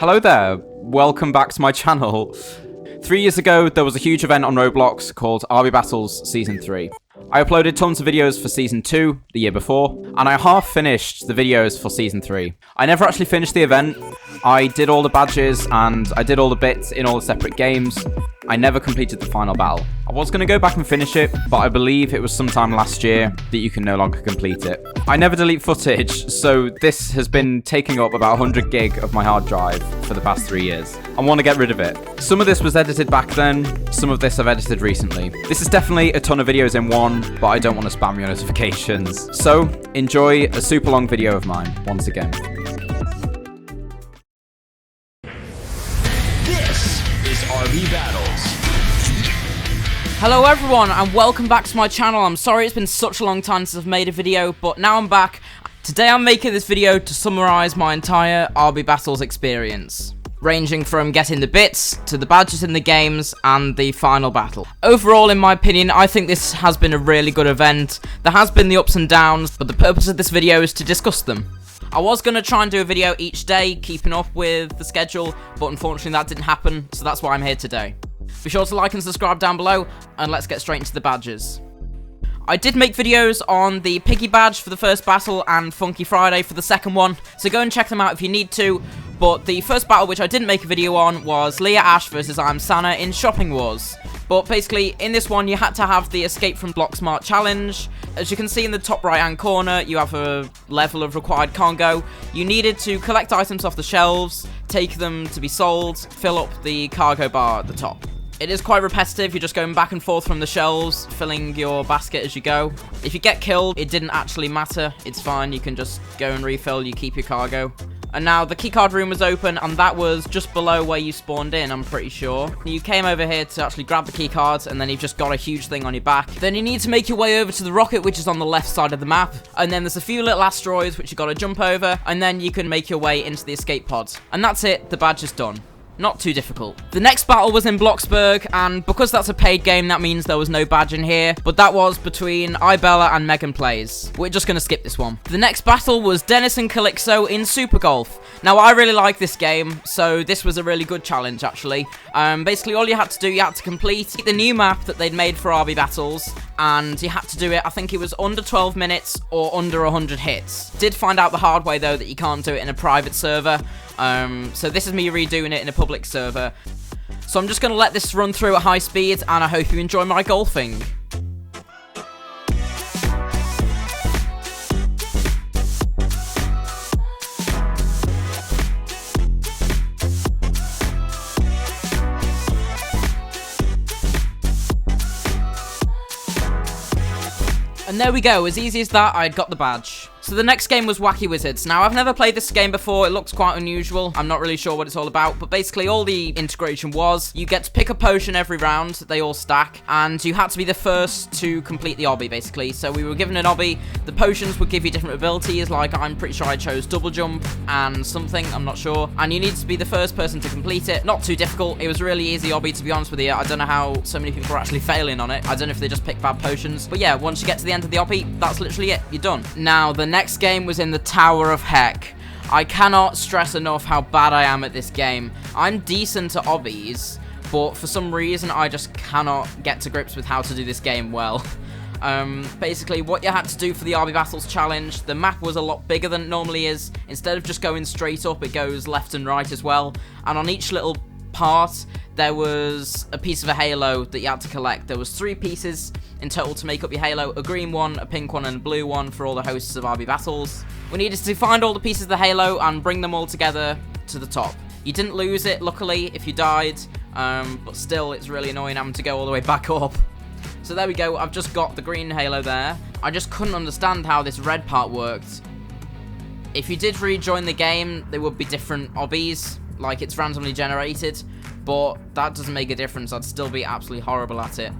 Hello there, welcome back to my channel. 3 years ago, there was a huge event on Roblox called RB Battles Season 3. I uploaded tons of videos for Season 2 the year before, and I half finished the videos for Season 3. I never actually finished the event. I did all the badges, and I did all the bits in all the separate games. I never completed the final battle. I was going to go back and finish it, but I believe it was sometime last year that you can no longer complete it. I never delete footage, so this has been taking up about 100 gig of my hard drive for the past 3 years. I want to get rid of it. Some of this was edited back then, some of this I've edited recently. This is definitely a ton of videos in one, but I don't want to spam your notifications. So, enjoy a super long video of mine, once again. This is RB Battles. Hello everyone and welcome back to my channel. I'm sorry it's been such a long time since I've made a video, but now I'm back. Today I'm making this video to summarise my entire RB Battles experience, ranging from getting the bits, to the badges in the games, and the final battle. Overall, in my opinion, I think this has been a really good event. There has been the ups and downs, but the purpose of this video is to discuss them. I was going to try and do a video each day, keeping up with the schedule, but unfortunately that didn't happen, so that's why I'm here today. Be sure to like and subscribe down below, and let's get straight into the badges. I did make videos on the Piggy badge for the first battle and Funky Friday for the second one, so go and check them out if you need to. But the first battle which I didn't make a video on was Leah Ash versus I'm Sana in Shopping Wars. But basically, in this one, you had to have the Escape from Block Smart challenge. As you can see in the top right-hand corner, you have a level of required cargo. You needed to collect items off the shelves, take them to be sold, fill up the cargo bar at the top. It is quite repetitive, you're just going back and forth from the shelves, filling your basket as you go. If you get killed, it didn't actually matter, it's fine, you can just go and refill, you keep your cargo. And now the keycard room was open, and that was just below where you spawned in, I'm pretty sure. You came over here to actually grab the keycards, and then you've just got a huge thing on your back. Then you need to make your way over to the rocket, which is on the left side of the map. And then there's a few little asteroids, which you got to jump over, and then you can make your way into the escape pods. And that's it, the badge is done. Not too difficult. The next battle was in Bloxburg, and because that's a paid game, that means there was no badge in here, but that was between Ibella and Megan Plays. We're just gonna skip this one. The next battle was Dennis and Calixo in Super Golf. Now, I really like this game, so this was a really good challenge, actually. Basically, all you had to do, you had to complete the new map that they'd made for RB Battles, and you had to do it, I think it was under 12 minutes or under 100 hits. Did find out the hard way, though, that you can't do it in a private server. So this is me redoing it in a public server. So I'm just going to let this run through at high speed, and I hope you enjoy my golfing. And there we go, as easy as that, I'd got the badge. So the next game was Wacky Wizards. Now, I've never played this game before, it looks quite unusual, I'm not really sure what it's all about, but basically all the integration was, you get to pick a potion every round, they all stack, and you had to be the first to complete the obby, basically. So we were given an obby, the potions would give you different abilities, like I'm pretty sure I chose double jump and something, I'm not sure, and you need to be the first person to complete it. Not too difficult, it was a really easy obby, to be honest with you. I don't know how so many people are actually failing on it, I don't know if they just picked bad potions, but yeah, once you get to the end of the obby, that's literally it, you're done. Now, the next game was in the Tower of Heck. I cannot stress enough how bad I am at this game. I'm decent at obbies, but for some reason I just cannot get to grips with how to do this game well. Basically, what you had to do for the RB Battles challenge, the map was a lot bigger than it normally is. Instead of just going straight up, it goes left and right as well. And on each little part, there was a piece of a halo that you had to collect. There was 3 pieces in total to make up your halo, a green one, a pink one, and a blue one for all the hosts of RB Battles. We needed to find all the pieces of the halo and bring them all together to the top. You didn't lose it, luckily, if you died, but still, it's really annoying having to go all the way back up. So there we go, I've just got the green halo there. I just couldn't understand how this red part worked. If you did rejoin the game, there would be different obbies, like it's randomly generated, but that doesn't make a difference, I'd still be absolutely horrible at it.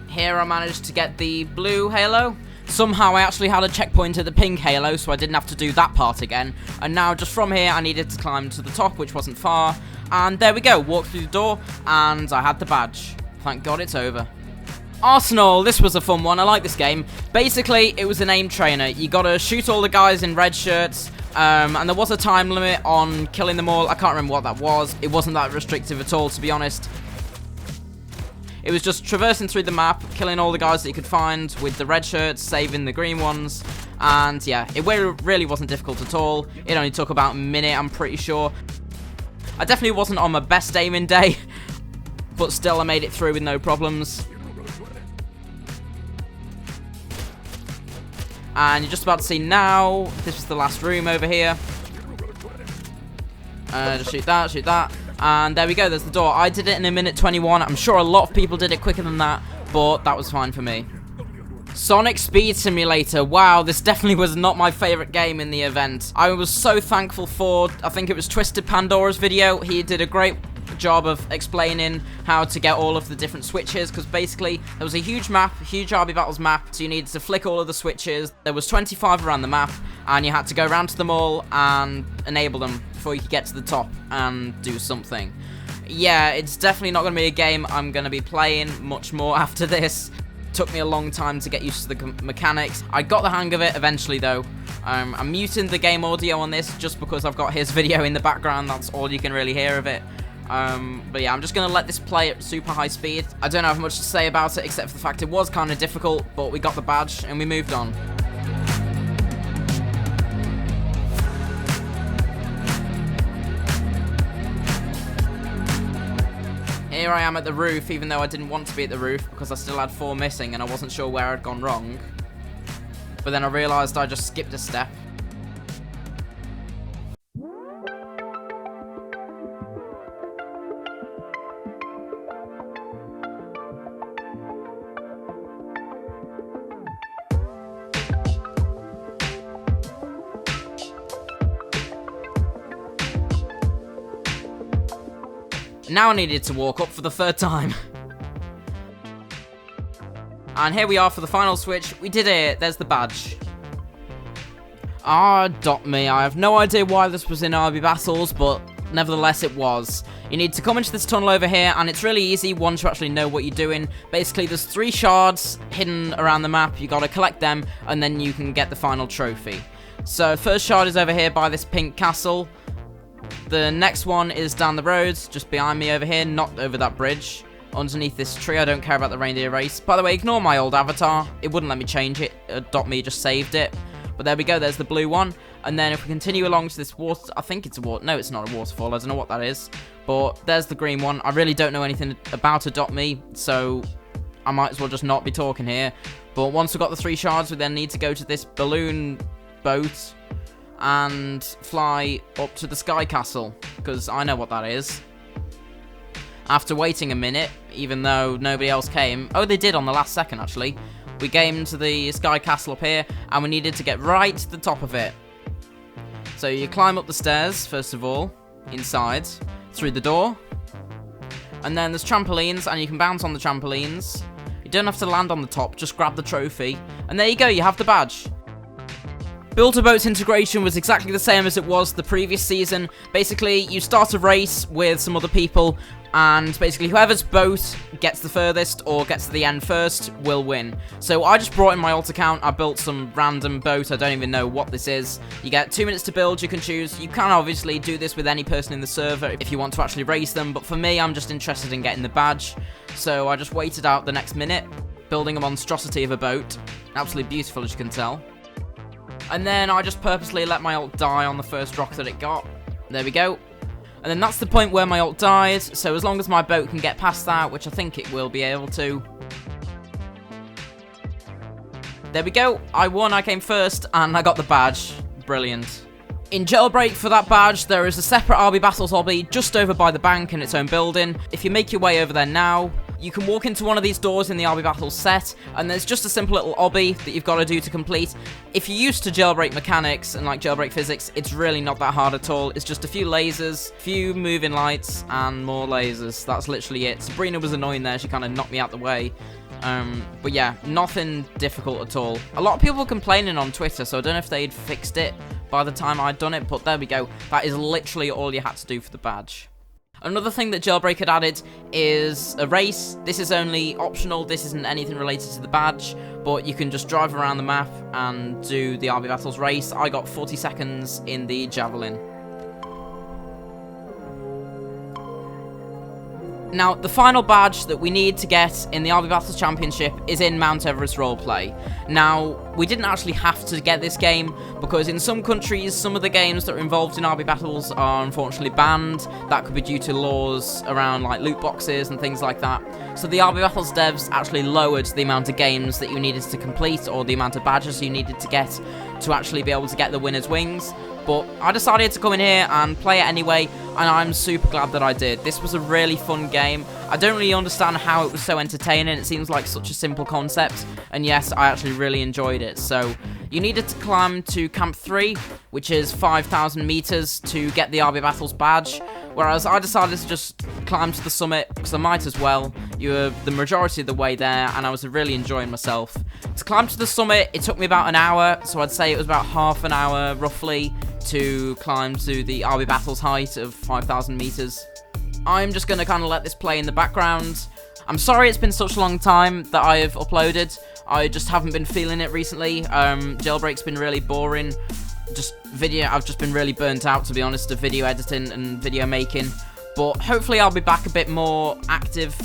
Here I managed to get the blue halo. Somehow I actually had a checkpoint at the pink halo, so I didn't have to do that part again. And now just from here I needed to climb to the top, which wasn't far. And there we go, walked through the door, and I had the badge. Thank God it's over. Arsenal, this was a fun one. I like this game. Basically, it was an aim trainer. You gotta shoot all the guys in red shirts, and there was a time limit on killing them all. I can't remember what that was. It wasn't that restrictive at all, to be honest. It was just traversing through the map, killing all the guys that you could find with the red shirts, saving the green ones. And yeah, it really wasn't difficult at all. It only took about a minute, I'm pretty sure. I definitely wasn't on my best aiming day, but still I made it through with no problems. And you're just about to see now, this is the last room over here. Just shoot that. And there we go, there's the door. I did it in a minute 21. I'm sure a lot of people did it quicker than that, but that was fine for me. Sonic Speed Simulator. Wow, this definitely was not my favorite game in the event. I was so thankful for, I think it was Twisted Pandora's video. He did a great job of explaining how to get all of the different switches, because basically there was a huge map, a huge RB Battles map, so you needed to flick all of the switches. There was 25 around the map, and you had to go around to them all and enable them before you could get to the top and do something. Yeah, it's definitely not going to be a game I'm going to be playing much more after this. Took me a long time to get used to the mechanics. I got the hang of it eventually though. I'm muting the game audio on this just because I've got his video in the background. That's all you can really hear of it. But yeah, I'm just going to let this play at super high speed. I don't have much to say about it except for the fact it was kind of difficult, but we got the badge and we moved on. Here I am at the roof, even though I didn't want to be at the roof because I still had 4 missing and I wasn't sure where I'd gone wrong. But then I realised I just skipped a step. Now I needed to walk up for the 3rd time. And here we are for the final switch. We did it. There's the badge. Dot me. I have no idea why this was in RB Battles, but nevertheless it was. You need to come into this tunnel over here, and it's really easy once you actually know what you're doing. Basically, there's 3 shards hidden around the map. You gotta collect them, and then you can get the final trophy. So, first shard is over here by this pink castle. The next one is down the road, just behind me over here, not over that bridge. Underneath this tree. I don't care about the reindeer race. By the way, ignore my old avatar. It wouldn't let me change it. .me just saved it. But there we go, there's the blue one. And then if we continue along to this water, I think it's a water, no, it's not a waterfall, I don't know what that is. But there's the green one. I really don't know anything about a .me, so I might as well just not be talking here. But once we've got the 3 shards, we then need to go to this balloon boat and fly up to the Sky Castle, because I know what that is. After waiting a minute, even though nobody else came, oh, they did on the last second actually, we came to the Sky Castle up here, and we needed to get right to the top of it. So you climb up the stairs, first of all, inside, through the door, and then there's trampolines, and you can bounce on the trampolines. You don't have to land on the top, just grab the trophy, and there you go, you have the badge. Build-A-Boat's integration was exactly the same as it was the previous season. Basically, you start a race with some other people, and basically whoever's boat gets the furthest or gets to the end first will win. So I just brought in my alt account. I built some random boat. I don't even know what this is. You get 2 minutes to build. You can choose. You can obviously do this with any person in the server if you want to actually race them, but for me, I'm just interested in getting the badge. So I just waited out the next minute, building a monstrosity of a boat. Absolutely beautiful, as you can tell. And then I just purposely let my ult die on the first rock that it got. There we go. And then that's the point where my ult died, so as long as my boat can get past that, which I think it will be able to. There we go. I won, I came first, and I got the badge. Brilliant. In Jailbreak, for that badge, there is a separate RB Battles lobby just over by the bank in its own building. If you make your way over there now, you can walk into one of these doors in the RB Battles set, and there's just a simple little obby that you've got to do to complete. If you're used to Jailbreak mechanics and like Jailbreak physics, it's really not that hard at all. It's just a few lasers, few moving lights, and more lasers. That's literally it. Sabrina was annoying there. She kind of knocked me out the way. But yeah, nothing difficult at all. A lot of people were complaining on Twitter, so I don't know if they'd fixed it by the time I'd done it, but there we go. That is literally all you had to do for the badge. Another thing that Jailbreak had added is a race. This is only optional, this isn't anything related to the badge, but you can just drive around the map and do the RB Battles race. I got 40 seconds in the Javelin. Now, the final badge that we need to get in the RB Battles Championship is in Mount Everest Roleplay. Now, we didn't actually have to get this game, because in some countries, some of the games that are involved in RB Battles are unfortunately banned. That could be due to laws around like loot boxes and things like that. So the RB Battles devs actually lowered the amount of games that you needed to complete, or the amount of badges you needed to get to actually be able to get the winner's wings. But I decided to come in here and play it anyway, and I'm super glad that I did. This was a really fun game. I don't really understand how it was so entertaining. It seems like such a simple concept, and yes, I actually really enjoyed it. So you needed to climb to Camp 3, which is 5,000 meters, to get the RB Battles badge, whereas I decided to just climb to the summit, because I might as well. You were the majority of the way there, and I was really enjoying myself. To climb to the summit, it took me about an hour, so I'd say it was about half an hour, roughly, to climb to the RB Battles height of 5,000 meters. I'm just going to kind of let this play in the background. I'm sorry it's been such a long time that I have uploaded. I just haven't been feeling it recently. Jailbreak's been really boring. I've just been really burnt out, to be honest, of video editing and video making. But hopefully I'll be back a bit more active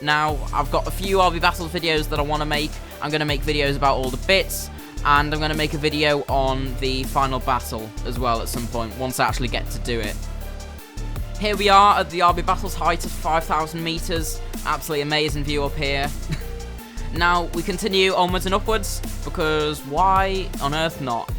now. I've got a few RB Battles videos that I want to make. I'm going to make videos about all the bits, and I'm going to make a video on the final battle as well at some point, once I actually get to do it. Here we are at the RB Battles height of 5,000 meters. Absolutely amazing view up here. Now, we continue onwards and upwards, because why on earth not?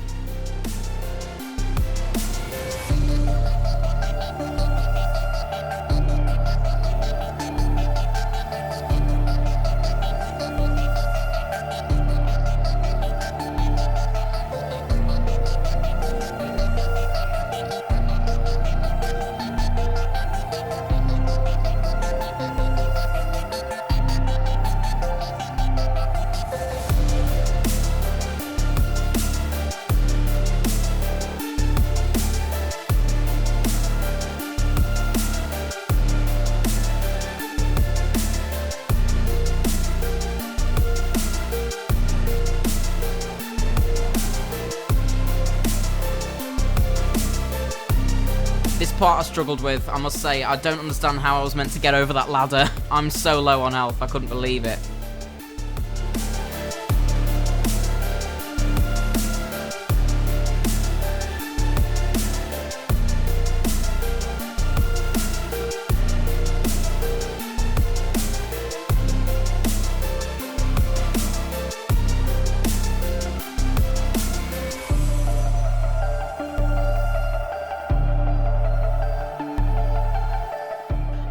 This part I struggled with, I must say. I don't understand how I was meant to get over that ladder. I'm so low on health, I couldn't believe it.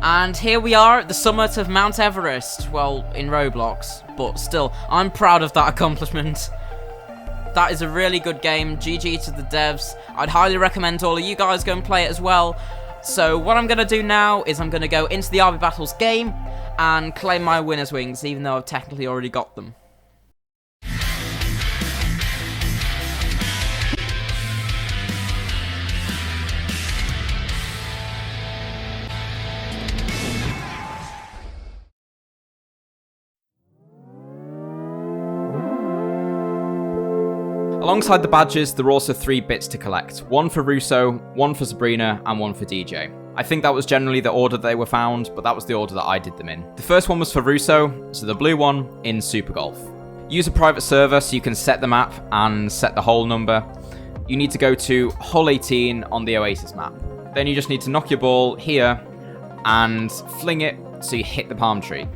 And here we are at the summit of Mount Everest. Well, in Roblox, but still, I'm proud of that accomplishment. That is a really good game. GG to the devs. I'd highly recommend all of you guys go and play it as well. So what I'm going to do now is I'm going to go into the RB Battles game and claim my winner's wings, even though I've technically already got them. Alongside the badges, there are also 3 bits to collect. One for Russo, one for Sabrina, and one for DJ. I think that was generally the order they were found, but that was the order that I did them in. The first one was for Russo, so the blue one in Super Golf. Use a private server so you can set the map and set the hole number. You need to go to hole 18 on the Oasis map. Then you just need to knock your ball here and fling it so you hit the palm tree.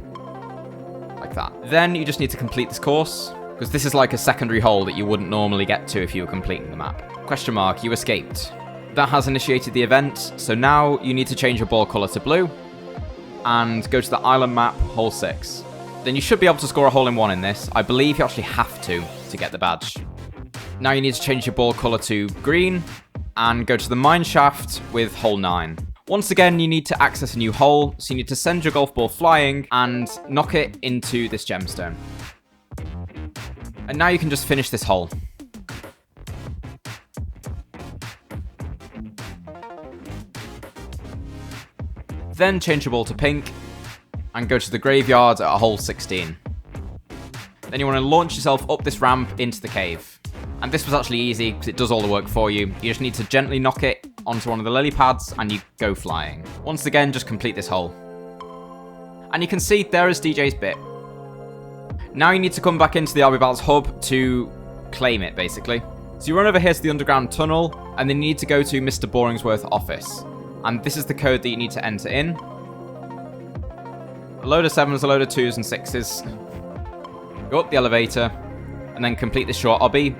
Like that. Then you just need to complete this course, because this is like a secondary hole that you wouldn't normally get to if you were completing the map. Question mark, you escaped. That has initiated the event, so now you need to change your ball colour to blue and go to the island map, hole 6. Then you should be able to score a hole-in-one in this. I believe you actually have to get the badge. Now you need to change your ball colour to green and go to the mine shaft with hole 9. Once again, you need to access a new hole, so you need to send your golf ball flying and knock it into this gemstone. And now you can just finish this hole. Then change your wall to pink, and go to the graveyard at hole 16. Then you want to launch yourself up this ramp into the cave. And this was actually easy, because it does all the work for you. You just need to gently knock it onto one of the lily pads, and you go flying. Once again, just complete this hole. And you can see there is DJ's bit. Now you need to come back into the RB Battles hub to claim it, basically. So you run over here to the underground tunnel, and then you need to go to Mr. Boringsworth's office. And this is the code that you need to enter in. A load of 7s, a load of 2s and 6s. Go up the elevator, and then complete this short obby.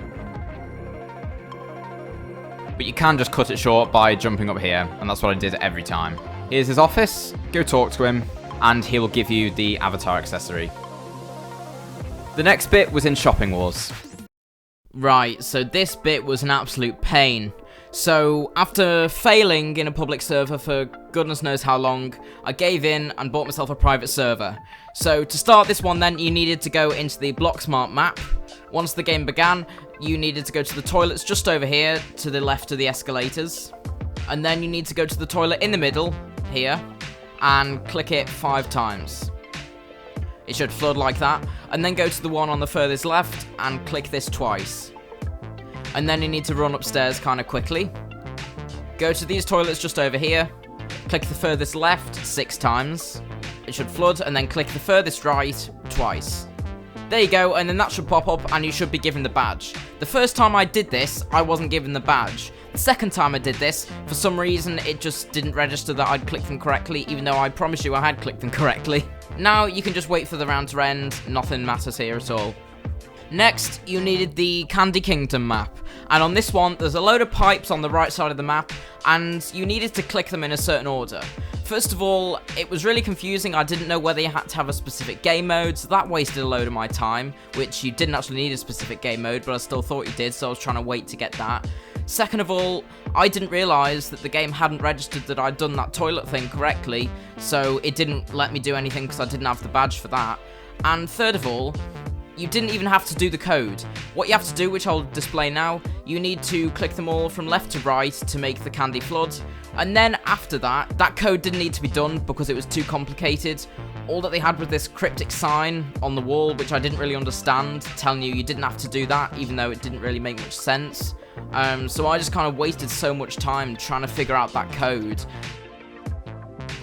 But you can just cut it short by jumping up here, and that's what I did every time. Here's his office, go talk to him, and he will give you the avatar accessory. The next bit was in Shopping Wars. Right, so this bit was an absolute pain. So, after failing in a public server for goodness knows how long, I gave in and bought myself a private server. So, to start this one then, you needed to go into the Blocksmart map. Once the game began, you needed to go to the toilets just over here, to the left of the escalators. And then you need to go to the toilet in the middle, here, and click it 5 times. It should flood like that. And then go to the one on the furthest left, and click this twice. And then you need to run upstairs kind of quickly. Go to these toilets just over here. Click the furthest left 6 times. It should flood, and then click the furthest right twice. There you go, and then that should pop up, and you should be given the badge. The first time I did this, I wasn't given the badge. The second time I did this, for some reason, it just didn't register that I'd clicked them correctly, even though I promised you I had clicked them correctly. Now, you can just wait for the round to end. Nothing matters here at all. Next, you needed the Candy Kingdom map, and on this one, there's a load of pipes on the right side of the map, and you needed to click them in a certain order. First of all, it was really confusing. I didn't know whether you had to have a specific game mode, so that wasted a load of my time, which you didn't actually need a specific game mode, but I still thought you did, so I was trying to wait to get that. Second of all, I didn't realise that the game hadn't registered that I'd done that toilet thing correctly, so it didn't let me do anything because I didn't have the badge for that. And third of all, you didn't even have to do the code. What you have to do, which I'll display now, you need to click them all from left to right to make the candy flood. And then after that, that code didn't need to be done because it was too complicated. All that they had was this cryptic sign on the wall, which I didn't really understand, telling you didn't have to do that, even though it didn't really make much sense. So I just kind of wasted so much time trying to figure out that code.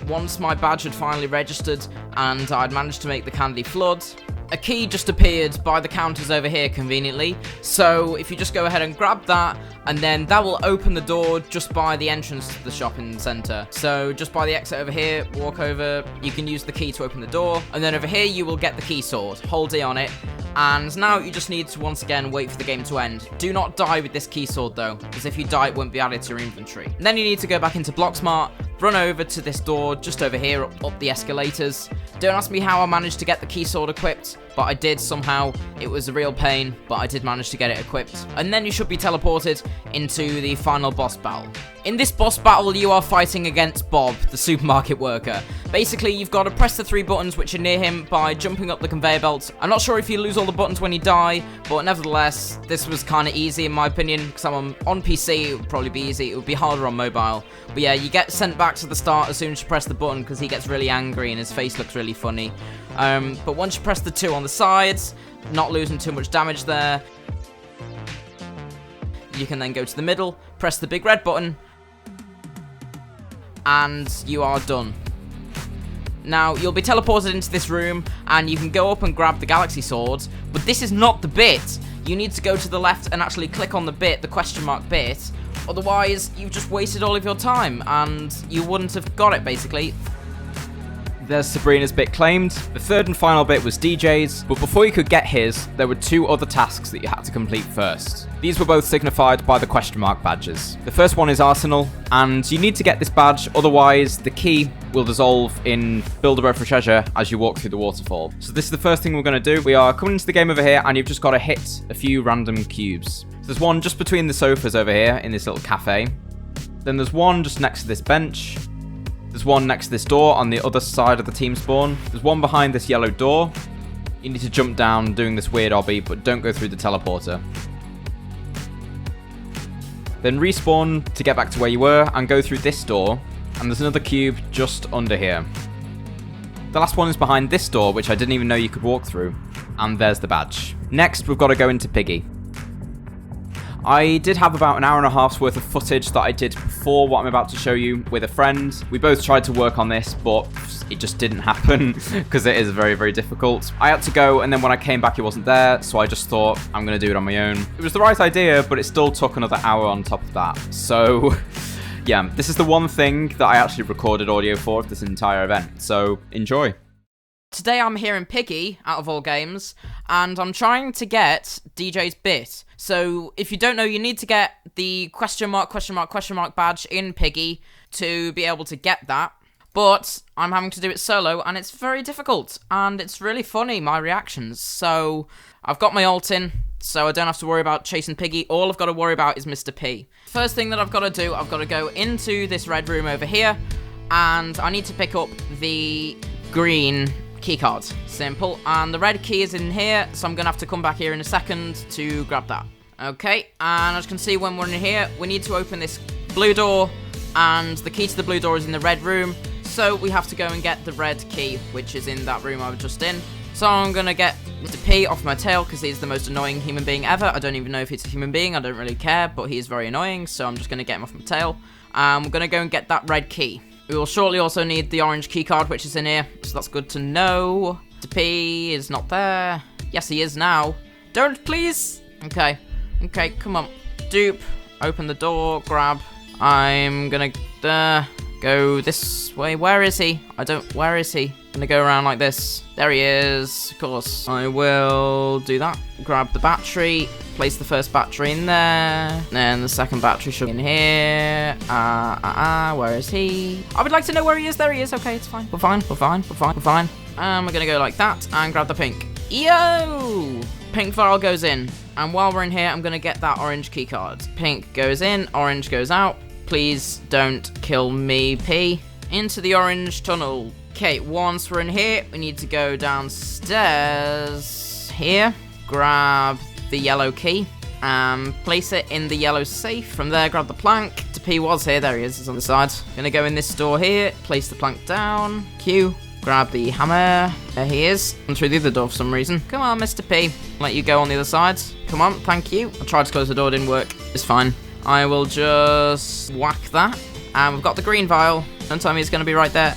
Once my badge had finally registered and I'd managed to make the candy flood, a key just appeared by the counters over here conveniently, so if you just go ahead and grab that, and then that will open the door just by the entrance to the shopping centre. So just by the exit over here, walk over, you can use the key to open the door, and then over here you will get the key sword, hold D on it, and now you just need to once again wait for the game to end. Do not die with this key sword though, because if you die it won't be added to your inventory. And then you need to go back into Blocksmart, run over to this door just over here, up the escalators. Don't ask me how I managed to get the key sword equipped, but I did somehow. It was a real pain, but I did manage to get it equipped. And then you should be teleported into the final boss battle. In this boss battle, you are fighting against Bob, the supermarket worker. Basically, you've got to press the 3 buttons which are near him by jumping up the conveyor belt. I'm not sure if you lose all the buttons when you die, but nevertheless, this was kind of easy in my opinion, because I'm on PC, it would probably be easy. It would be harder on mobile. But yeah, you get sent back to the start as soon as you press the button, because he gets really angry and his face looks really funny. But once you press the 2 on the sides, not losing too much damage there, you can then go to the middle, press the big red button, and you are done. Now, you'll be teleported into this room, and you can go up and grab the galaxy sword, but this is not the bit. You need to go to the left and actually click on the bit, the question mark bit, otherwise you've just wasted all of your time, and you wouldn't have got it, basically. There's Sabrina's bit claimed. The third and final bit was DJ's, but before you could get his, there were 2 other tasks that you had to complete first. These were both signified by the question mark badges. The first one is Arsenal, and you need to get this badge, otherwise the key will dissolve in Build-A-Boat for Treasure as you walk through the waterfall. So this is the first thing we're going to do. We are coming into the game over here, and you've just got to hit a few random cubes. So there's one just between the sofas over here in this little cafe. Then there's one just next to this bench. There's one next to this door on the other side of the team spawn. There's one behind this yellow door. You need to jump down doing this weird obby, but don't go through the teleporter. Then respawn to get back to where you were and go through this door. And there's another cube just under here. The last one is behind this door, which I didn't even know you could walk through. And there's the badge. Next, we've got to go into Piggy. I did have about an hour and a half's worth of footage that I did before what I'm about to show you with a friend. We both tried to work on this, but it just didn't happen because it is very, very difficult. I had to go, and then when I came back, he wasn't there, so I just thought, I'm going to do it on my own. It was the right idea, but it still took another hour on top of that. So, yeah, this is the one thing that I actually recorded audio for this entire event, so enjoy. Today I'm here in Piggy, out of all games, and I'm trying to get DJ's bit. So, if you don't know, you need to get the question mark badge in Piggy to be able to get that. But I'm having to do it solo, and it's very difficult, and it's really funny, my reactions. So, I've got my ult in, so I don't have to worry about chasing Piggy. All I've got to worry about is Mr. P. First thing that I've got to do, I've got to go into this red room over here, and I need to pick up the green keycard. Simple. And the red key is in here, so I'm going to have to come back here in a second to grab that. Okay, and as you can see, when we're in here, we need to open this blue door, and the key to the blue door is in the red room, so we have to go and get the red key, which is in that room I was just in. So I'm going to get Mr. P off my tail, because he's the most annoying human being ever. I don't even know if he's a human being, I don't really care, but he is very annoying, so I'm just going to get him off my tail. We're going to go and get that red key. We will shortly also need the orange keycard, which is in here, so that's good to know. Mr. P is not there. Yes, he is now. Don't, please. Okay, come on. Dupe, open the door, grab. I'm gonna go this way. Where is he? Where is he? Gonna go around like this. There he is, of course. I will do that. Grab the battery, place the first battery in there, and the second battery should be in here. Where is he? I would like to know where he is. There he is. Okay, it's fine. We're fine. We're gonna go like that and grab the pink. Yo! Pink vial goes in. And while we're in here, I'm gonna get that orange keycard. Pink goes in, orange goes out. Please don't kill me, P. Into the orange tunnel. Okay, once we're in here, we need to go downstairs here. Grab the yellow key and place it in the yellow safe. From there, grab the plank. The P was here. There he is. He's on the side. Gonna go in this door here. Place the plank down. Q. Grab the hammer. There he is. And through the other door for some reason. Come on, Mr. P. Let you go on the other side. Come on, thank you. I tried to close the door, didn't work. It's fine. I will just whack that. And we've got the green vial. Don't tell me it's going to be right there.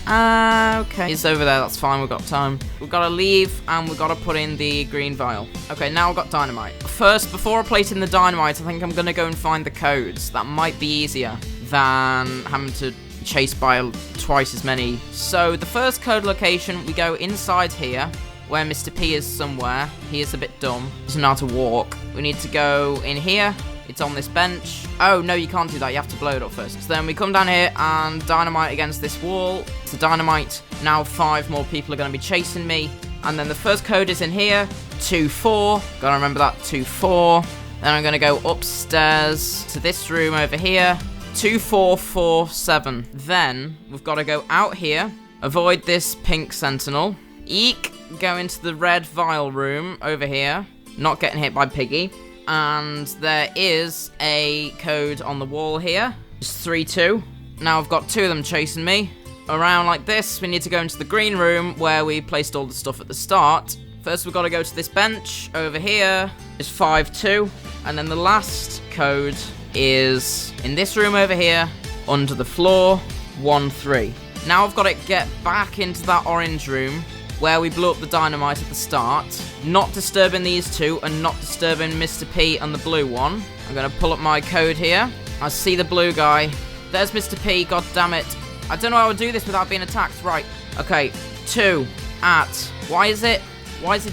Okay. He's over there. That's fine. We've got time. We've got to leave, and we've got to put in the green vial. Okay, now I've got dynamite. First, before I place in the dynamite, I think I'm going to go and find the codes. That might be easier than having to chase by twice as many. So, the first code location, we go inside here, where Mr. P is somewhere. He is a bit dumb. Doesn't know how to walk. We need to go in here. It's on this bench. Oh, no, you can't do that. You have to blow it up first. So then we come down here and dynamite against this wall. It's a dynamite. Now 5 more people are going to be chasing me. And then the first code is in here. 2-4. Gotta remember that. 2-4. Then I'm going to go upstairs to this room over here. 2-4-4-7. Then we've got to go out here. Avoid this pink sentinel. Eek. Go into the red vial room over here. Not getting hit by Piggy. And there is a code on the wall here. It's 3-2. Now I've got 2 of them chasing me. Around like this, we need to go into the green room where we placed all the stuff at the start. First, we've got to go to this bench over here. It's 5-2. And then the last code is in this room over here, under the floor, 1-3. Now I've got to get back into that orange room where we blew up the dynamite at the start. Not disturbing these 2 and not disturbing Mr. P and the blue one. I'm going to pull up my code here. I see the blue guy. There's Mr. P, god damn it. I don't know how I would do this without being attacked. Right, okay, 2 at... Why is it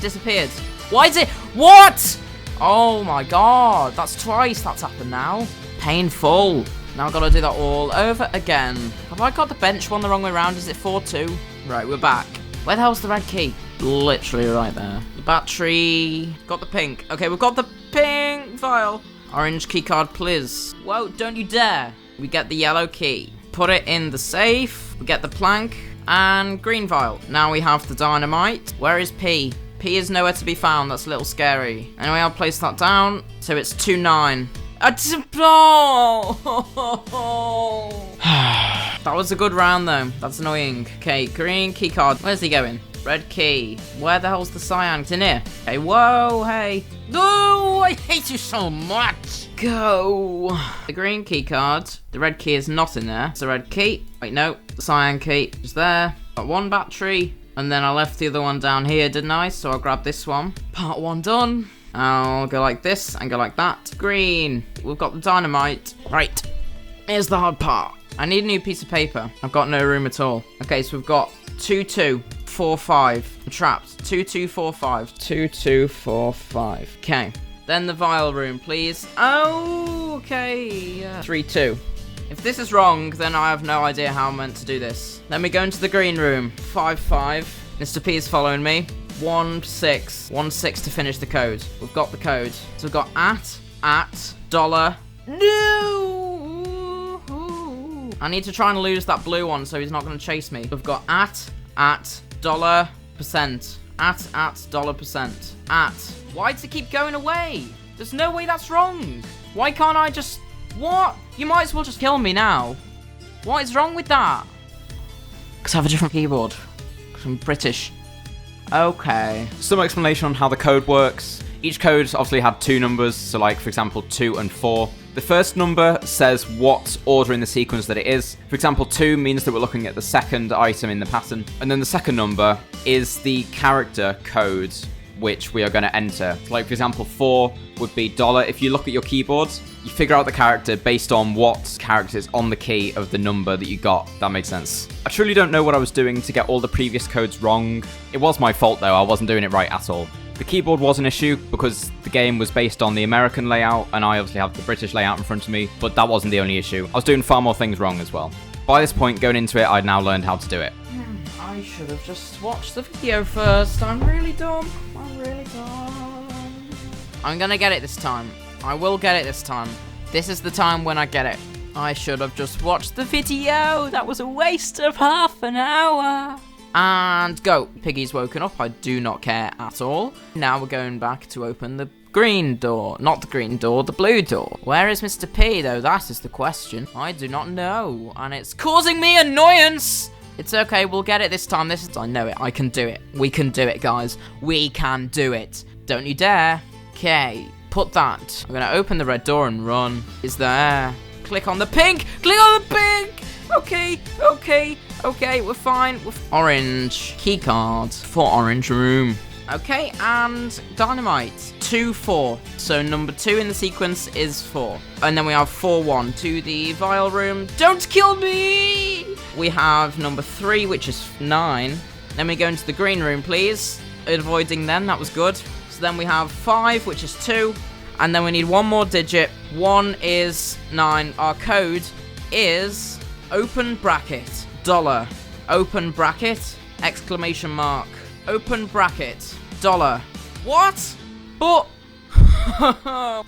disappeared? Why is it... What? Oh my god, that's twice that's happened now. Painful. Now I've got to do that all over again. Have I got the bench one the wrong way around? Is it 4-2? Right, we're back. Where the hell's the red key? Literally right there. The battery. Got the pink. Okay, we've got the pink vial. Orange key card, please. Whoa, don't you dare. We get the yellow key. Put it in the safe. We get the plank. And green vial. Now we have the dynamite. Where is P? P is nowhere to be found. That's a little scary. Anyway, I'll place that down. So it's 2-9. That That was a good round, though. That's annoying. Okay, green key card. Where's he going? Red key. Where the hell's the cyan? It's in here. Okay, whoa, hey. No, I hate you so much. Go. The green key card. The red key is not in there. It's the red key. Wait, no. The cyan key is there. Got one battery. And then I left the other one down here, didn't I? So I'll grab this one. Part 1 done. I'll go like this and go like that. Green. We've got the dynamite. Right. Here's the hard part. I need a new piece of paper. I've got no room at all. Okay, so we've got 2, 2, 4, 5. I'm trapped. 2, 2, 4, 5. 2, 2, 4, 5. Okay. Then the vial room, please. Oh, okay. 3, 2. If this is wrong, then I have no idea how I'm meant to do this. Let me go into the green room. 5, 5. Mr. P is following me. 1, 6. 1, 6 to finish the code. We've got the code. So we've got at, dollar. No! I need to try and lose that blue one so he's not going to chase me. We've got at, dollar, percent. At, dollar, percent. At. Why does it keep going away? There's no way that's wrong. Why can't I just... What? You might as well just kill me now. What is wrong with that? Because I have a different keyboard. Because I'm British. Okay. Some explanation on how the code works. Each code obviously had 2 numbers, so like, for example, 2 and 4. The first number says what order in the sequence that it is. For example, 2 means that we're looking at the second item in the pattern. And then the second number is the character code which we are going to enter. Like, for example, 4 would be dollar. If you look at your keyboard, you figure out the character based on what character is on the key of the number that you got. That makes sense. I truly don't know what I was doing to get all the previous codes wrong. It was my fault, though. I wasn't doing it right at all. The keyboard was an issue because the game was based on the American layout, and I obviously have the British layout in front of me, but that wasn't the only issue. I was doing far more things wrong as well. By this point, going into it, I'd now learned how to do it. I should have just watched the video first. I'm really dumb. I'm really dumb. I'm gonna get it this time. I will get it this time. This is the time when I get it. I should have just watched the video. That was a waste of half an hour. And go. Piggy's woken up. I do not care at all. Now we're going back to open the green door. Not the green door, the blue door. Where is Mr. P, though? That is the question. I do not know. And it's causing me annoyance. It's okay. We'll get it this time. I know it. I can do it. We can do it, guys. We can do it. Don't you dare. Okay. Put that. I'm going to open the red door and run. Is there? Click on the pink. Click on the pink. Okay. Okay. Okay, we're fine. Orange keycard for orange room. Okay, and dynamite. 2, 4. So number 2 in the sequence is 4. And then we have 4, 1 to the vial room. Don't kill me! We have number 3, which is 9. Then we go into the green room, please. Avoiding them, that was good. So then we have 5, which is 2. And then we need one more digit. 1 is 9. Our code is open bracket. Dollar, open bracket, exclamation mark, open bracket, dollar. What? But,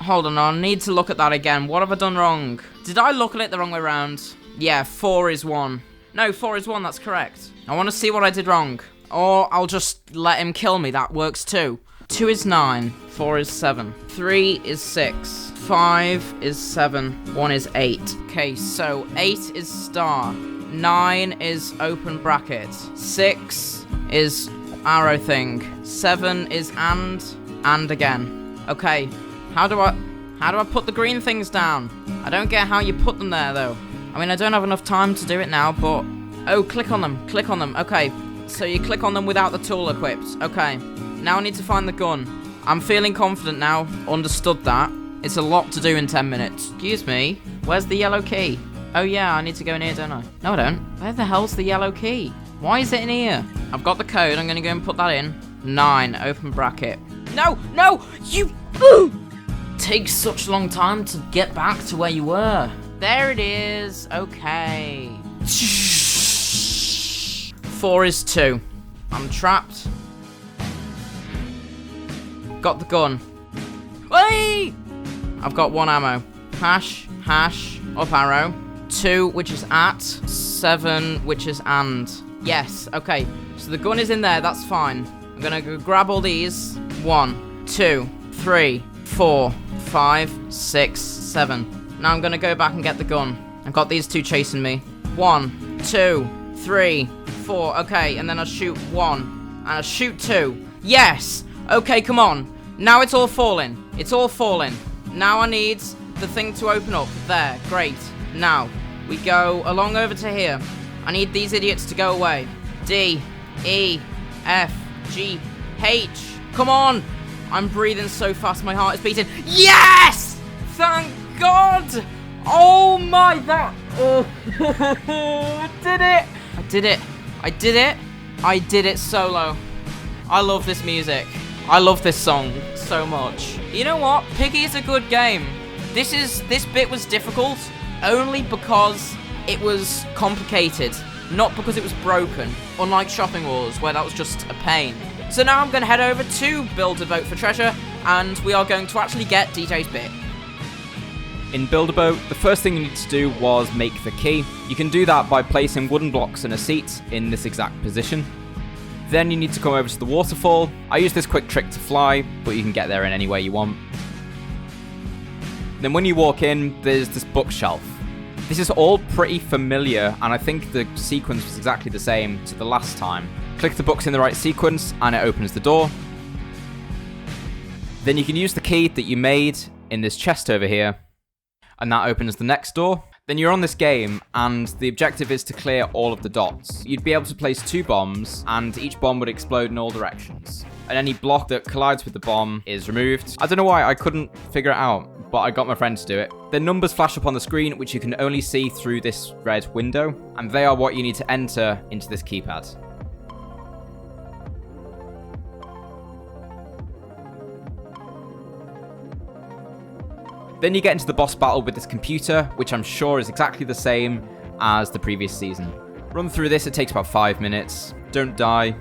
hold on, I need to look at that again. What have I done wrong? Did I look at it the wrong way around? Yeah, 4 is 1. No, 4 is 1, that's correct. I want to see what I did wrong. Or I'll just let him kill me, that works too. 2 is 9, 4 is 7, 3 is 6, 5 is 7, 1 is 8. Okay, so 8 is star. 9 is open bracket. 6 is arrow thing. 7 is and again. Okay. How do I put the green things down? I don't get how you put them there though. I mean, I don't have enough time to do it now, but oh, click on them. Click on them. Okay. So you click on them without the tool equipped. Okay. Now I need to find the gun. I'm feeling confident now. Understood that. It's a lot to do in 10 minutes. Excuse me. Where's the yellow key? Oh yeah, I need to go in here, don't I? No, I don't. Where the hell's the yellow key? Why is it in here? I've got the code. I'm going to go and put that in. 9, open bracket. No, no, you... Takes such a long time to get back to where you were. There it is. Okay. 4 is 2. I'm trapped. Got the gun. Wait! I've got 1 ammo. Hash, up arrow. 2, which is at. 7, which is and. Yes, okay. So the gun is in there, that's fine. I'm gonna go grab all these. 1, 2, 3, 4, 5, 6, 7. Now I'm gonna go back and get the gun. I've got these 2 chasing me. 1, 2, 3, 4. Okay, and then I shoot 1. And I shoot 2. Yes! Okay, come on. Now it's all falling. It's all falling. Now I need the thing to open up. There, great. Now, we go along over to here. I need these idiots to go away. D, E, F, G, H. Come on! I'm breathing so fast, my heart is beating. Yes! Thank God! Oh my, that... Oh, I did it! I did it. I did it. I did it solo. I love this music. I love this song so much. You know what? Piggy is a good game. This bit was difficult only because it was complicated, not because it was broken, unlike Shopping Wars, where that was just a pain. So now I'm going to head over to Build a Boat for Treasure, and we are going to actually get DJ's bit. In Build a Boat, the first thing you need to do was make the key. You can do that by placing wooden blocks and a seat in this exact position. Then you need to come over to the waterfall. I use this quick trick to fly, but you can get there in any way you want. Then when you walk in, there's this bookshelf. This is all pretty familiar, and I think the sequence was exactly the same to the last time. Click the books in the right sequence, and it opens the door. Then you can use the key that you made in this chest over here, and that opens the next door. Then you're on this game, and the objective is to clear all of the dots. You'd be able to place 2 bombs, and each bomb would explode in all directions. And any block that collides with the bomb is removed. I don't know why I couldn't figure it out, but I got my friend to do it. Then numbers flash up on the screen, which you can only see through this red window, and they are what you need to enter into this keypad. Then you get into the boss battle with this computer, which I'm sure is exactly the same as the previous season. Run through this, it takes about 5 minutes. Don't die.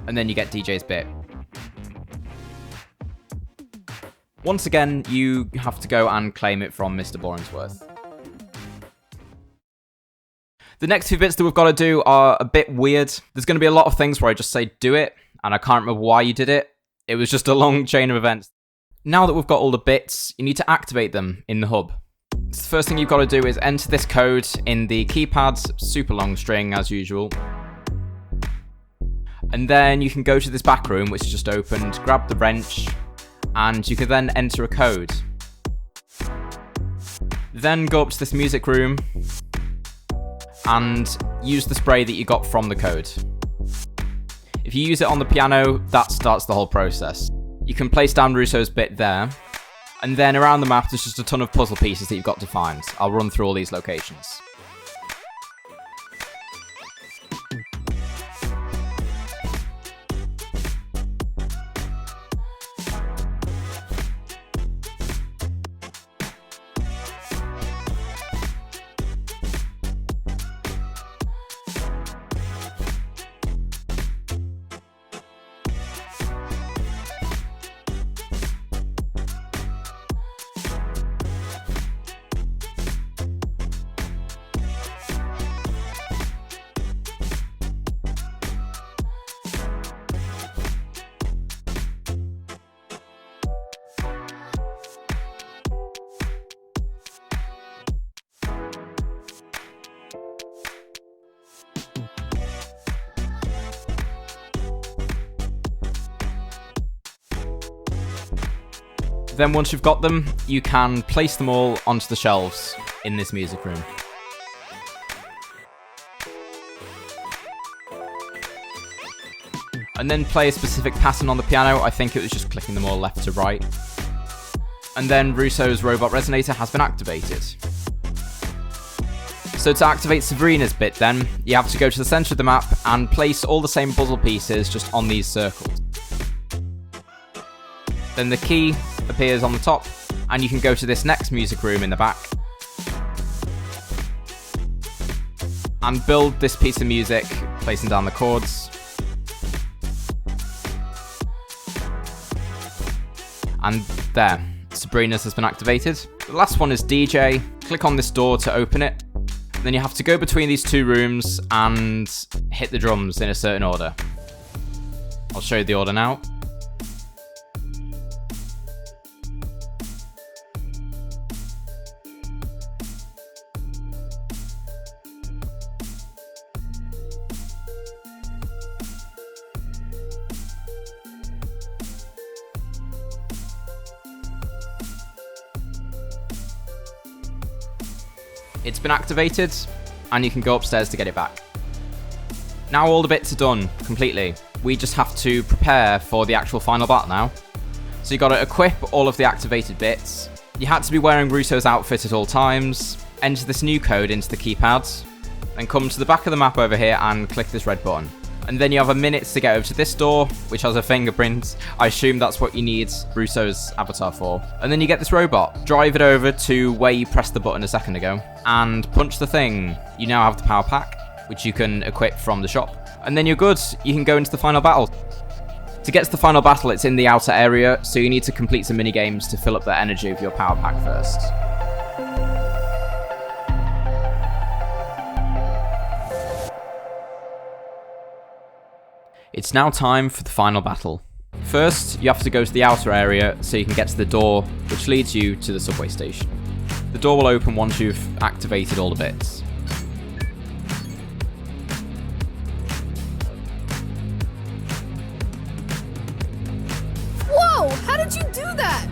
And then you get DJ's bit. Once again, you have to go and claim it from Mr. Boringsworth. The next few bits that we've got to do are a bit weird. There's going to be a lot of things where I just say, do it, and I can't remember why you did it. It was just a long chain of events. Now that we've got all the bits, you need to activate them in the hub. So the first thing you've got to do is enter this code in the keypad's super long string, as usual. And then you can go to this back room, which is just opened, grab the wrench, and you can then enter a code. Then go up to this music room and use the spray that you got from the code. If you use it on the piano, that starts the whole process. You can place down Russo's bit there, and then around the map there's just a ton of puzzle pieces that you've got to find. I'll run through all these locations. Then once you've got them, you can place them all onto the shelves in this music room. And then play a specific pattern on the piano. I think it was just clicking them all left to right. And then Russo's robot resonator has been activated. So to activate Sabrina's bit then, you have to go to the center of the map and place all the same puzzle pieces just on these circles. Then the key appears on the top, and you can go to this next music room in the back and build this piece of music, placing down the chords. And there, Sabrina's has been activated. The last one is DJ. Click on this door to open it. Then you have to go between these two rooms and hit the drums in a certain order. I'll show you the order now. It's been activated, and you can go upstairs to get it back. Now all the bits are done, completely. We just have to prepare for the actual final battle now. So you got to equip all of the activated bits. You had to be wearing Russo's outfit at all times. Enter this new code into the keypad. Then come to the back of the map over here and click this red button. And then you have a minute to get over to this door, which has a fingerprint. I assume that's what you need Russo's avatar for. And then you get this robot. Drive it over to where you pressed the button a second ago and punch the thing. You now have the power pack, which you can equip from the shop. And then you're good. You can go into the final battle. To get to the final battle, it's in the outer area, so you need to complete some mini games to fill up the energy of your power pack first. It's now time for the final battle. First, you have to go to the outer area so you can get to the door, which leads you to the subway station. The door will open once you've activated all the bits. Whoa! How did you do that?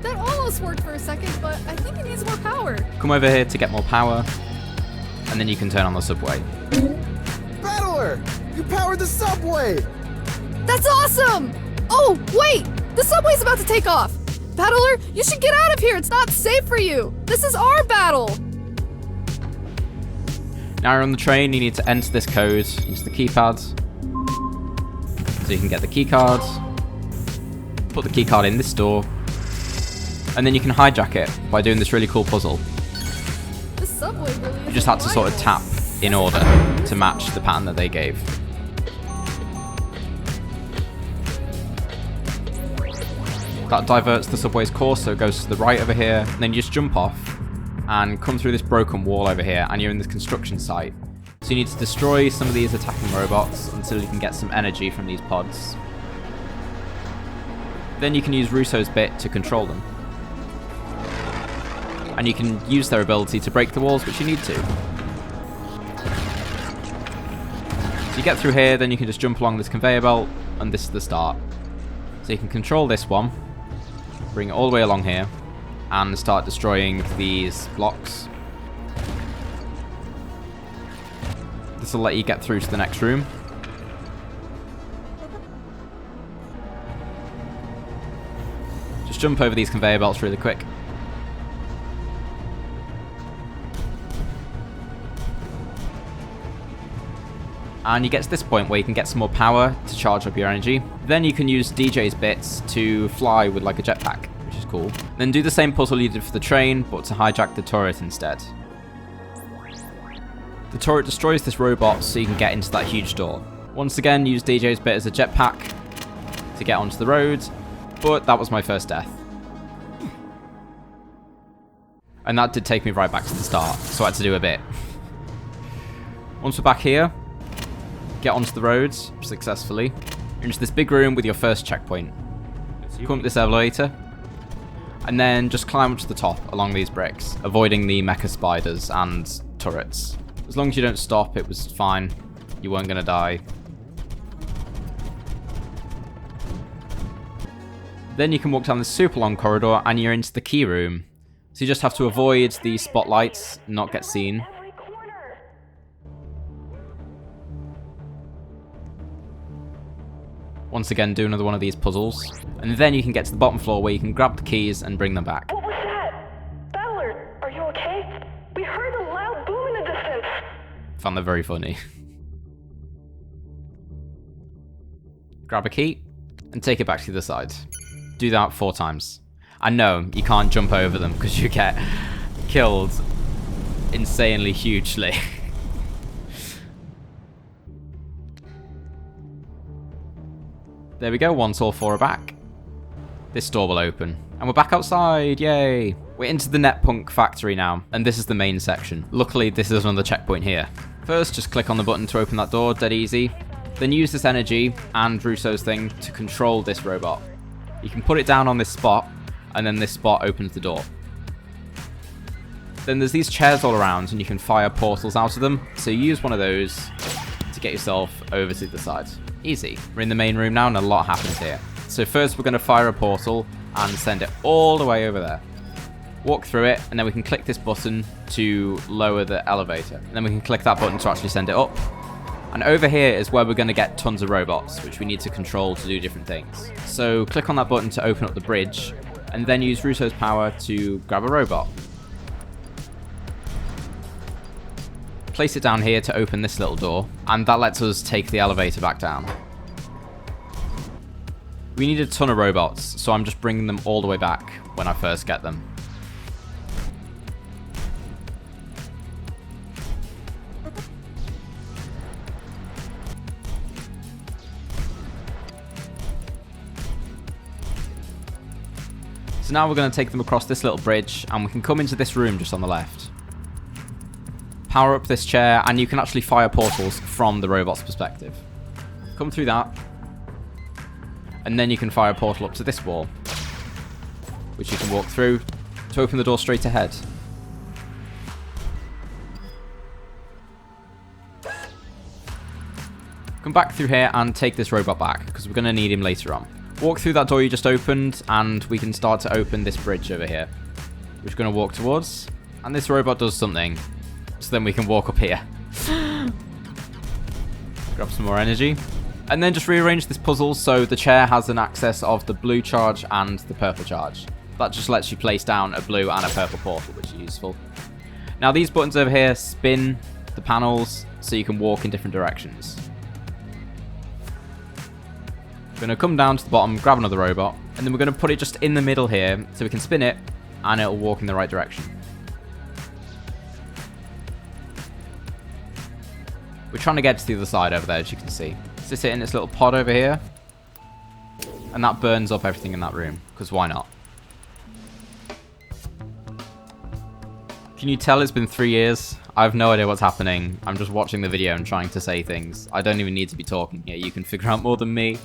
That almost worked for a second, but I think it needs more power. Come over here to get more power, and then you can turn on the subway. Battler! You powered the subway! That's awesome! Oh, wait! The subway's about to take off! Battler, you should get out of here! It's not safe for you! This is our battle! Now you're on the train, you need to enter this code into the keypad. So you can get the key card, put the key card in this door, and then you can hijack it by doing this really cool puzzle. The subway really You just had to sort of tap in order to match the pattern that they gave. That diverts the subway's course, so it goes to the right over here, and then you just jump off and come through this broken wall over here, and you're in this construction site. So you need to destroy some of these attacking robots until you can get some energy from these pods. Then you can use Russo's bit to control them. And you can use their ability to break the walls, which you need to. So you get through here, then you can just jump along this conveyor belt, and this is the start. So you can control this one, bring it all the way along here, and start destroying these blocks. This will let you get through to the next room. Just jump over these conveyor belts really quick. And you get to this point where you can get some more power to charge up your energy. Then you can use DJ's bits to fly with like a jetpack, which is cool. Then do the same puzzle you did for the train, but to hijack the turret instead. The turret destroys this robot so you can get into that huge door. Once again, use DJ's bit as a jetpack to get onto the road, but that was my first death. And that did take me right back to the start, so I had to do a bit. Once we're back here, get onto the roads successfully. You're into this big room with your first checkpoint. Come up this elevator, and then just climb up to the top along these bricks, avoiding the mecha spiders and turrets. As long as you don't stop, it was fine. You weren't going to die. Then you can walk down this super long corridor, and you're into the key room. So you just have to avoid the spotlights, not get seen. Once again, do another one of these puzzles. And then you can get to the bottom floor where you can grab the keys and bring them back. What was that? Battler, are you okay? We heard a loud boom in the distance. found that very funny. Grab a key and take it back to the side. Do that 4 times. And no, you can't jump over them because you get killed insanely hugely. There we go, once all 4 are back. This door will open. And we're back outside, yay! We're into the NetPunk factory now, and this is the main section. Luckily, this is another checkpoint here. First, just click on the button to open that door, dead easy. Then use this energy and Russo's thing to control this robot. You can put it down on this spot, and then this spot opens the door. Then there's these chairs all around, and you can fire portals out of them, so you use one of those to get yourself over to the side. Easy. We're in the main room now, and a lot happens here. So first, we're going to fire a portal and send it all the way over there. Walk through it, and then we can click this button to lower the elevator. And then we can click that button to actually send it up. And over here is where we're going to get tons of robots, which we need to control to do different things. So click on that button to open up the bridge, and then use Russo's power to grab a robot. Place it down here to open this little door, and that lets us take the elevator back down. We need a ton of robots, so I'm just bringing them all the way back when I first get them. So now we're going to take them across this little bridge, and we can come into this room just on the left. Power up this chair, and you can actually fire portals from the robot's perspective. Come through that, and then you can fire a portal up to this wall, which you can walk through to open the door straight ahead. Come back through here and take this robot back, because we're going to need him later on. Walk through that door you just opened, and we can start to open this bridge over here, which we're going to walk towards. And this robot does something, so then we can walk up here. Grab some more energy. And then just rearrange this puzzle so the chair has an access of the blue charge and the purple charge. That just lets you place down a blue and a purple portal, which is useful. Now these buttons over here spin the panels so you can walk in different directions. We're going to come down to the bottom, grab another robot, and then we're going to put it just in the middle here so we can spin it and it'll walk in the right direction. We're trying to get to the other side over there, as you can see. Sit it in this little pod over here, and that burns up everything in that room, because why not? Can you tell it's been 3 years? I have no idea what's happening. I'm just watching the video and trying to say things. I don't even need to be talking here. You can figure out more than me.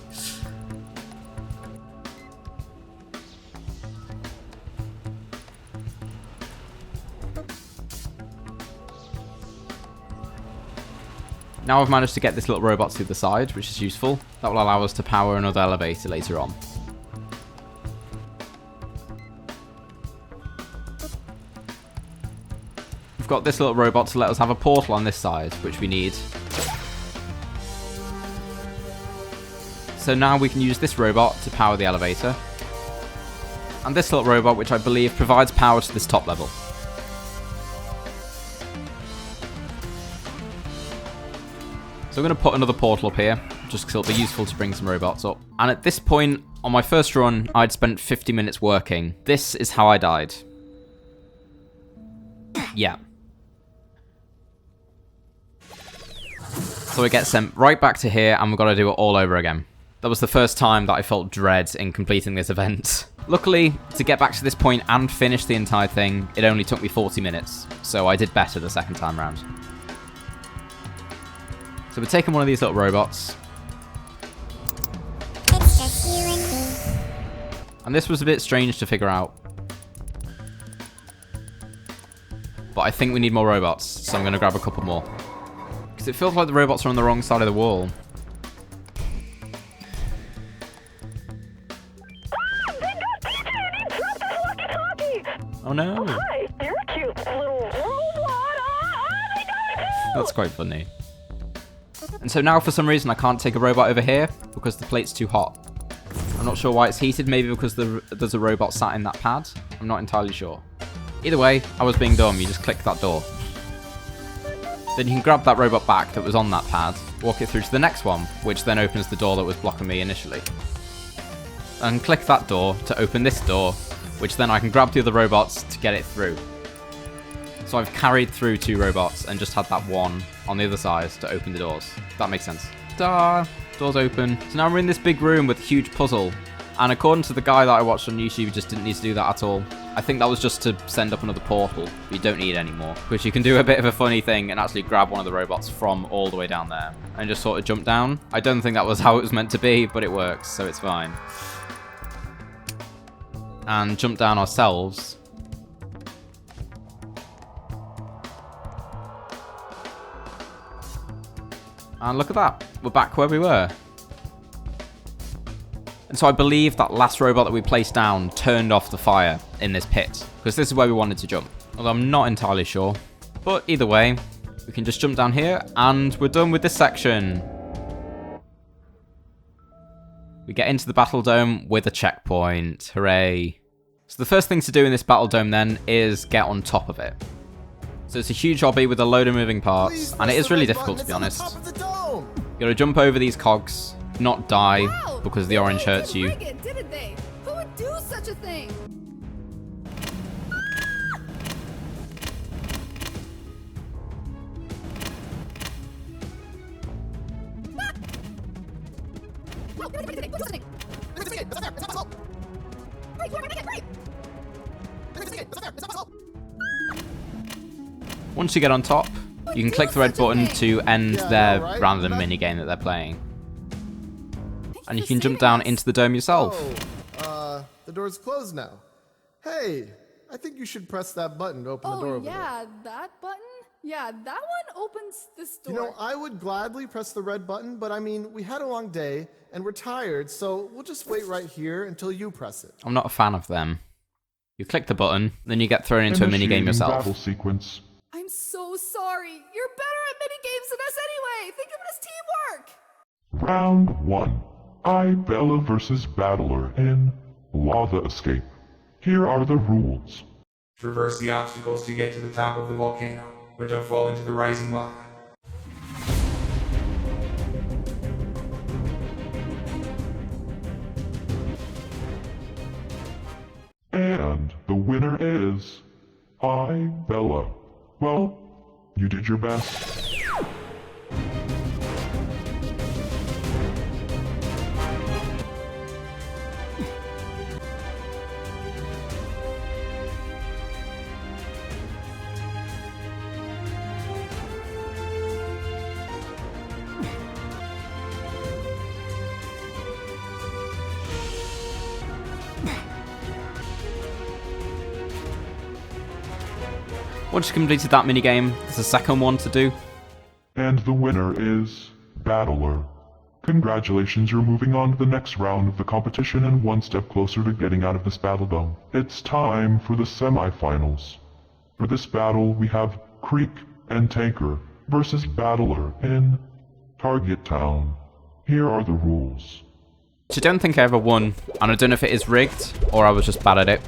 Now I've managed to get this little robot to the side, which is useful. That will allow us to power another elevator later on. We've got this little robot to let us have a portal on this side, which we need. So now we can use this robot to power the elevator. And this little robot, which I believe provides power to this top level. So I'm going to put another portal up here, just because it'll be useful to bring some robots up. And at this point, on my first run, I'd spent 50 minutes working. This is how I died. Yeah. So I get sent right back to here, and we've got to do it all over again. That was the first time that I felt dread in completing this event. Luckily, to get back to this point and finish the entire thing, it only took me 40 minutes. So I did better the second time round. So we're taking one of these little robots. And this was a bit strange to figure out. But I think we need more robots, so I'm going to grab a couple more. Because it feels like the robots are on the wrong side of the wall. Oh no! Hi, you're a cute little robot. That's quite funny. And so now for some reason I can't take a robot over here because the plate's too hot. I'm not sure why it's heated, maybe because there's a robot sat in that pad. I'm not entirely sure. Either way, I was being dumb, you just click that door. Then you can grab that robot back that was on that pad, walk it through to the next one, which then opens the door that was blocking me initially. And click that door to open this door, which then I can grab the other robots to get it through. So I've carried through 2 robots and just had that one on the other side to open the doors. That makes sense. Ta! Doors open. So now we're in this big room with a huge puzzle. And according to the guy that I watched on YouTube, you just didn't need to do that at all. I think that was just to send up another portal. You don't need any more. Which you can do a bit of a funny thing and actually grab one of the robots from all the way down there. And just sort of jump down. I don't think that was how it was meant to be, but it works, so it's fine. And jump down ourselves. And look at that. We're back where we were. And so I believe that last robot that we placed down turned off the fire in this pit, because this is where we wanted to jump. Although I'm not entirely sure. But either way, we can just jump down here, and we're done with this section. We get into the battle dome with a checkpoint. Hooray. So the first thing to do in this battle dome then is get on top of it. So it's a huge obby with a load of moving parts, and it is really difficult to be honest. You gotta jump over these cogs, not die, because the orange hurts you. It, didn't they? Who would do such a thing? Once you get on top, you can click the red button to end their random minigame that they're playing. And you can jump down into the dome yourself. Oh, the door's closed now. Hey, I think you should press that button to open the door over yeah, that button? Yeah, that one opens this door. You know, I would gladly press the red button, but I mean, we had a long day, and we're tired, so we'll just wait right here until you press it. I'm not a fan of them. You click the button, then you get thrown into a minigame yourself. Battle sequence. I'm so sorry. You're better at minigames than us anyway. Think of it as teamwork. Round 1. I, Bella versus Battler in Lava Escape. Here are the rules. Traverse the obstacles to get to the top of the volcano, but don't fall into the rising lava. And the winner is I, Bella. Well, you did your best. Once you completed that minigame, there's a second one to do. And the winner is Battler. Congratulations, you're moving on to the next round of the competition and one step closer to getting out of this battle dome. It's time for the semifinals. For this battle, we have Creek and Tanker versus Battler in Target Town. Here are the rules. I don't think I ever won, and I don't know if it is rigged or I was just bad at it.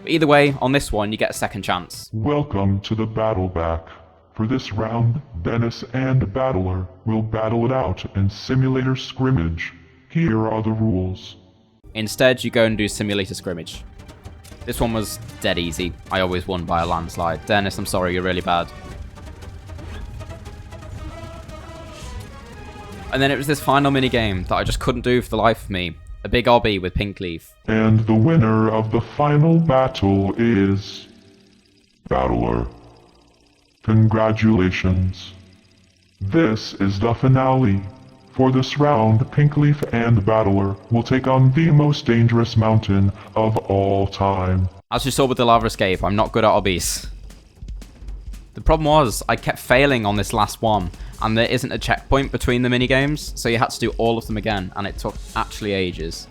But either way, on this one, you get a second chance. Welcome to the battle back. For this round, Dennis and Battler will battle it out in simulator scrimmage. Here are the rules. Instead, you go and do simulator scrimmage. This one was dead easy. I always won by a landslide. Dennis, I'm sorry, you're really bad. And then it was this final minigame that I just couldn't do for the life of me. A big obby with pink leaf. And the winner of the final battle is Battler. Congratulations. This is the finale. For this round, Pinkleaf and Battler will take on the most dangerous mountain of all time. As you saw with the lava escape, I'm not good at obbies. The problem was, I kept failing on this last one, and there isn't a checkpoint between the minigames, so you had to do all of them again, and it took actually ages.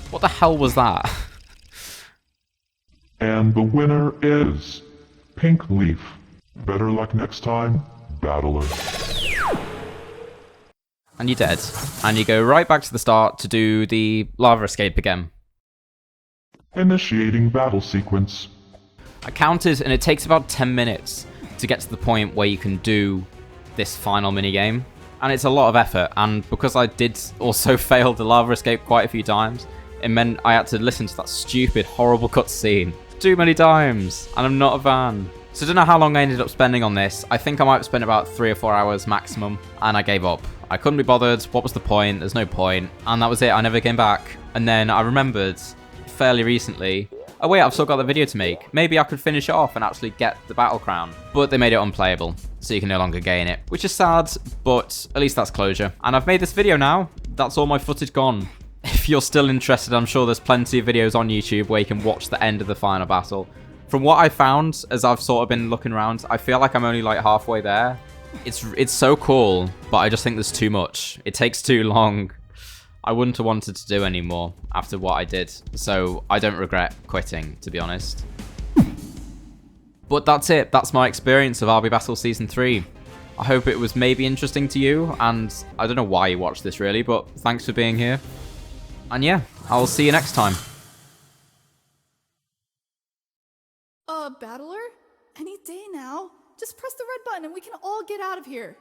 What the hell was that? And the winner is Pink Leaf. Better luck next time, Battler. And you're dead. And you go right back to the start to do the lava escape again. Initiating battle sequence. I counted, and it takes about 10 minutes to get to the point where you can do this final minigame. And it's a lot of effort, and because I did also fail the lava escape quite a few times, it meant I had to listen to that stupid, horrible cutscene too many times, and I'm not a fan. So I don't know how long I ended up spending on this. I think I might have spent about 3 or 4 hours maximum, and I gave up. I couldn't be bothered. What was the point? There's no point. And that was it. I never came back. And then I remembered fairly recently, oh wait, I've still got the video to make. Maybe I could finish it off and actually get the battle crown. But they made it unplayable, so you can no longer gain it, which is sad, but at least that's closure. And I've made this video now. That's all my footage gone. If you're still interested, I'm sure there's plenty of videos on YouTube where you can watch the end of the final battle. From what I found, as I've sort of been looking around, I feel like I'm only like halfway there. It's so cool, but I just think there's too much. It takes too long. I wouldn't have wanted to do any more after what I did, so I don't regret quitting, to be honest. But that's it. That's my experience of RB Battle Season 3. I hope it was maybe interesting to you, and I don't know why you watched this really, but thanks for being here. And yeah, I'll see you next time. Battler? Any day now. Just press the red button and we can all get out of here.